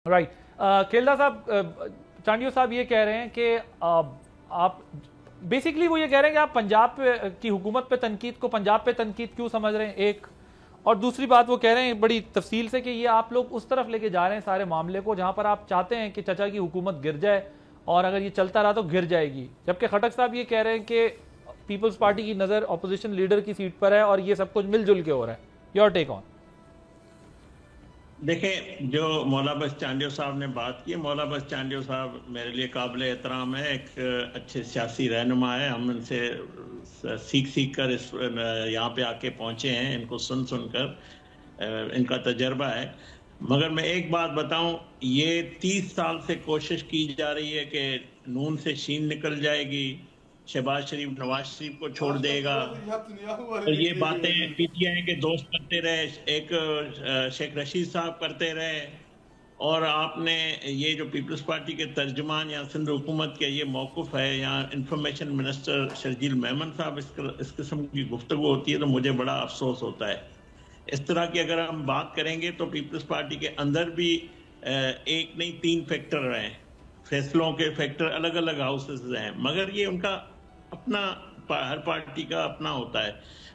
Right. کھیلدار صاحب, چانڈیو صاحب یہ کہہ رہے ہیں کہ آپ بیسکلی وہ یہ کہہ رہے ہیں کہ آپ پنجاب کی حکومت پہ تنقید کو پنجاب پہ تنقید کیوں سمجھ رہے ہیں, ایک. اور دوسری بات وہ کہہ رہے ہیں بڑی تفصیل سے کہ یہ آپ لوگ اس طرف لے کے جا رہے ہیں سارے معاملے کو جہاں پر آپ چاہتے ہیں کہ چچا کی حکومت گر جائے اور اگر یہ چلتا رہا تو گر جائے گی, جبکہ خٹک صاحب یہ کہہ رہے ہیں کہ پیپلز پارٹی کی نظر اپوزیشن لیڈر کی سیٹ پر ہے اور یہ سب کچھ مل جل کے ہو رہا ہے. یور ٹیک آن. دیکھیں, جو مولا بخش چانڈیو صاحب نے بات کی, مولا بخش چانڈیو صاحب میرے لیے قابل احترام ہے, ایک اچھے سیاسی رہنما ہے. ہم ان سے سیکھ کر یہاں پہ آ کے پہنچے ہیں, ان کو سن کر ان کا تجربہ ہے. مگر میں ایک بات بتاؤں, یہ 30 سال سے کوشش کی جا رہی ہے کہ نون سے شین نکل جائے گی, شہباز شریف نواز شریف کو چھوڑ دے گا, اور یہ باتیں پی ٹی آئی کے دوست کرتے رہے, ایک شیخ رشید صاحب کرتے رہے, اور آپ نے یہ جو پیپلز پارٹی کے ترجمان یا سندھ حکومت کے یہ موقف ہے, یا انفارمیشن منسٹر شرجیل میمن صاحب اس قسم کی گفتگو ہوتی ہے تو مجھے بڑا افسوس ہوتا ہے. اس طرح کی اگر ہم بات کریں گے تو پیپلز پارٹی کے اندر بھی ایک نہیں 3 فیکٹر ہیں, فیصلوں کے فیکٹر الگ الگ ہاؤسز ہیں, مگر یہ ان کا اپنا, ہر پارٹی کا اپنا ہوتا ہے.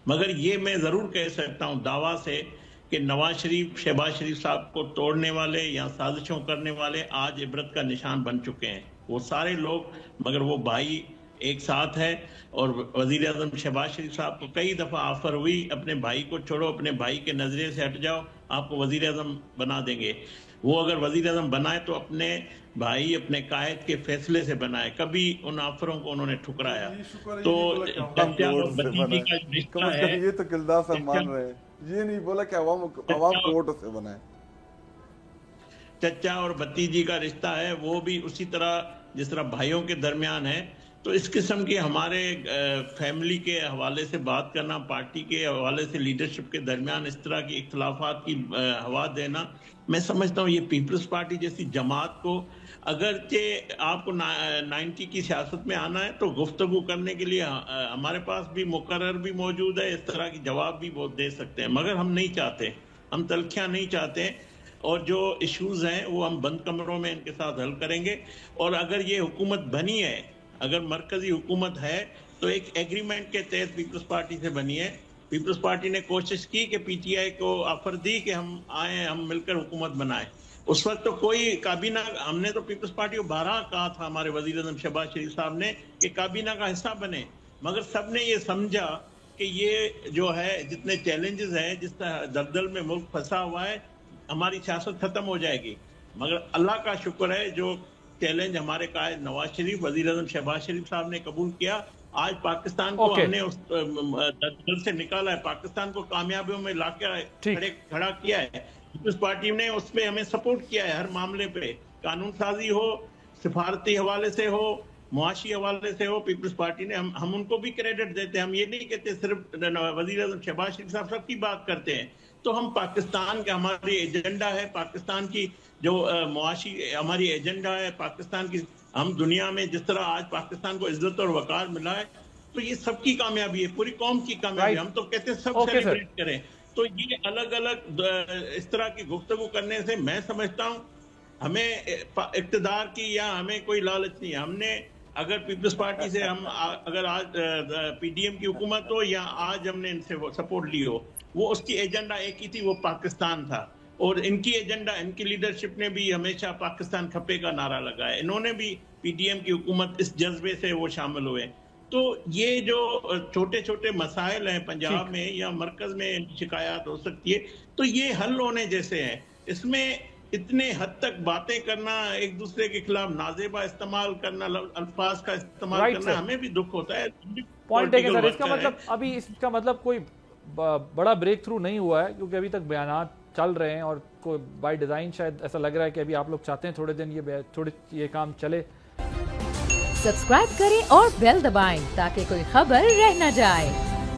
مگر یہ میں ضرور کہہ سکتا ہوں دعویٰ سے کہ نواز شریف شہباز شریف صاحب کو توڑنے والے یا سازشوں کرنے والے آج عبرت کا نشان بن چکے ہیں, وہ سارے لوگ. مگر وہ بھائی ایک ساتھ ہے, اور وزیر اعظم شہباز شریف صاحب کو کئی دفعہ آفر ہوئی اپنے بھائی کو چھوڑو, اپنے بھائی کے نظریے سے ہٹ جاؤ, آپ کو وزیر اعظم بنا دیں گے. وہ اگر وزیر اعظم بنائے تو اپنے بھائی اپنے قائد کے فیصلے سے بنائے, کبھی ان آفروں کو انہوں نے ٹھکرایا. تو یہ تو کلدار صاحب مان رہے ہیں, یہ نہیں بولا کہ عوام کو ووٹوں سے بنائے. چچا اور بھتیجی کا رشتہ ہے, وہ بھی اسی طرح جس طرح بھائیوں کے درمیان ہے. تو اس قسم کی ہمارے فیملی کے حوالے سے بات کرنا, پارٹی کے حوالے سے لیڈرشپ کے درمیان اس طرح کی اختلافات کی ہوا دینا, میں سمجھتا ہوں یہ پیپلز پارٹی جیسی جماعت کو, اگرچہ آپ کو 90 کی سیاست میں آنا ہے تو گفتگو کرنے کے لیے ہمارے پاس بھی مقرر بھی موجود ہے, اس طرح کی جواب بھی وہ دے سکتے ہیں, مگر ہم نہیں چاہتے, ہم تلخیاں نہیں چاہتے, اور جو ایشوز ہیں وہ ہم بند کمروں میں ان کے ساتھ حل کریں گے. اور اگر یہ حکومت بنی ہے, اگر مرکزی حکومت ہے تو ایک ایگریمنٹ کے تحت پیپلز پارٹی سے بنی ہے. پیپلز پارٹی نے کوشش کی کہ پی ٹی آئی کو آفر دی کہ ہم آئیں, ہم مل کر حکومت بنائیں. اس وقت تو کوئی کابینہ, ہم نے تو پیپلز پارٹی کو 12 کہا تھا ہمارے وزیر اعظم شہباز شریف صاحب نے کہ کابینہ کا حصہ بنے, مگر سب نے یہ سمجھا کہ یہ جو ہے جتنے چیلنجز ہیں, جس طرح دلدل میں ملک پھنسا ہوا ہے, ہماری سیاست ختم ہو جائے گی. مگر اللہ کا شکر ہے جو چیلنج ہمارے قائد نواز شریف, وزیر اعظم شہباز شریف صاحب نے قبول کیا, آج پاکستان کو ہم نے اس دلدل سے نکالا ہے, پاکستان کو کامیابیوں میں لا کے کھڑا کیا ہے. پیپلز پارٹی نے اس پہ ہمیں سپورٹ کیا ہے ہر معاملے پہ, قانون سازی ہو, سفارتی حوالے سے ہو, معاشی حوالے سے ہو, پیپلز پارٹی نے, ہم ان کو بھی کریڈٹ دیتے ہیں. ہم یہ نہیں کہتے صرف وزیر اعظم شہباز شریف صاحب سب کی بات کرتے ہیں. تو ہم پاکستان کا, ہماری ایجنڈا ہے پاکستان کی, جو معاشی ہماری ایجنڈا ہے پاکستان کی, ہم دنیا میں جس طرح آج پاکستان کو عزت اور وقار ملا ہے, تو یہ سب کی کامیابی ہے, پوری قوم کی کامیابی. ہم تو کہتے ہیں سب سیلیبریٹ کریں. تو یہ الگ الگ اس طرح کی گفتگو کرنے سے میں سمجھتا ہوں ہمیں اقتدار کی یا ہمیں کوئی لالچ نہیں ہے. ہم نے اگر پیپلز پارٹی سے ہم اگر آج پی ڈی ایم کی حکومت ہو یا آج ہم نے ان سے سپورٹ لی ہو, وہ اس کی ایجنڈا ایک ہی تھی, وہ پاکستان تھا. اور ان کی ایجنڈا, ان کی لیڈرشپ نے بھی ہمیشہ پاکستان کھپے کا نعرہ لگایا. انہوں نے بھی پی ڈی ایم کی حکومت اس جذبے سے وہ شامل ہوئے. تو یہ جو چھوٹے چھوٹے مسائل ہیں پنجاب میں یا مرکز میں شکایات ہو سکتی ہے, تو یہ حل ہونے جیسے ہیں. اس میں اتنے حد تک باتیں کرنا, ایک دوسرے کے خلاف نازیبا استعمال کرنا, الفاظ کا استعمال کرنا, ہمیں بھی دکھ ہوتا ہے. پوائنٹ ہے کہ سر, اس کا مطلب ابھی اس کا مطلب کوئی بڑا بریک تھرو نہیں ہوا ہے, کیونکہ ابھی تک بیانات چل رہے ہیں, اور کوئی بائی ڈیزائن شاید ایسا لگ رہا ہے کہ ابھی آپ لوگ چاہتے ہیں تھوڑے دن یہ کام چلے. سبسکرائب کریں اور بیل دبائیں تاکہ کوئی خبر رہ نہ جائے.